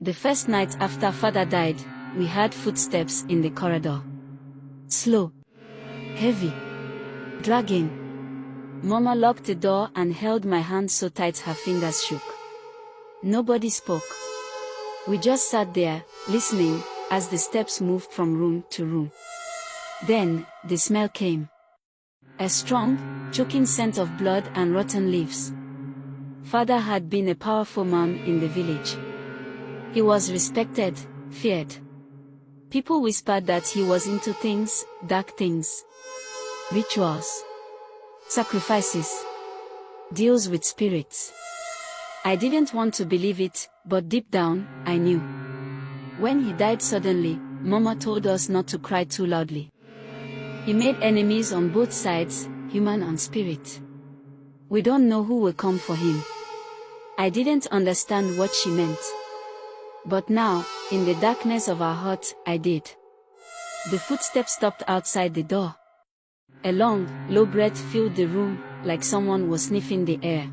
The first night after father died, we heard footsteps in the corridor. Slow, heavy, dragging. Mama locked the door and held my hand so tight her fingers shook. Nobody spoke. We just sat there, listening, as the steps moved from room to room. Then, the smell came. A strong, choking scent of blood and rotten leaves. Father had been a powerful man in the village. He was respected, feared. People whispered that he was into things, dark things. Rituals. Sacrifices. Deals with spirits. I didn't want to believe it, but deep down, I knew. When he died suddenly, Mama told us not to cry too loudly. He made enemies on both sides, human and spirit. We don't know who will come for him. I didn't understand what she meant. But now, in the darkness of our heart, I did. The footsteps stopped outside the door. A long, low breath filled the room, like someone was sniffing the air.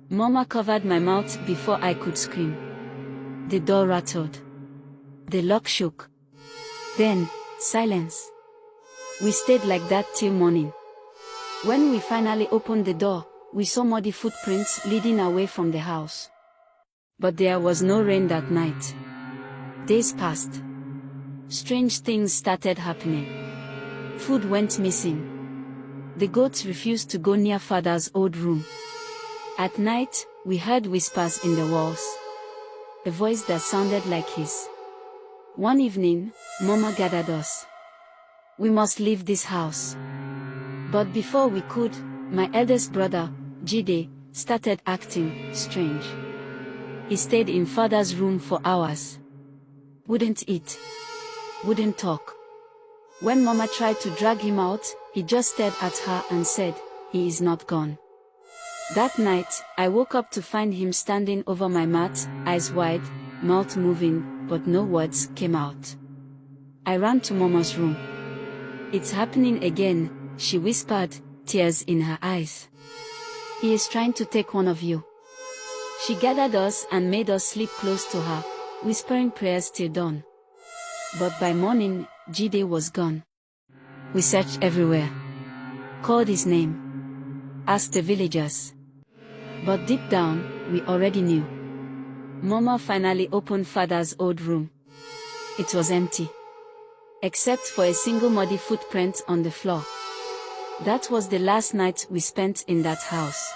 Mama covered my mouth before I could scream. The door rattled. The lock shook. Then, silence. We stayed like that till morning. When we finally opened the door, we saw muddy footprints leading away from the house. But there was no rain that night. Days passed. Strange things started happening. Food went missing. The goats refused to go near Father's old room. At night, we heard whispers in the walls. A voice that sounded like his. One evening, Mama gathered us. We must leave this house. But before we could, my eldest brother, Jide, started acting strange. He stayed in Father's room for hours. Wouldn't eat. Wouldn't talk. When Mama tried to drag him out, he just stared at her and said, "He is not gone." That night, I woke up to find him standing over my mat, eyes wide, mouth moving, but no words came out. I ran to Mama's room. "It's happening again," she whispered, tears in her eyes. "He is trying to take one of you." She gathered us and made us sleep close to her, whispering prayers till dawn. But by morning, Jide was gone. We searched everywhere. Called his name. Asked the villagers. But deep down, we already knew. Mama finally opened Father's old room. It was empty. Except for a single muddy footprint on the floor. That was the last night we spent in that house.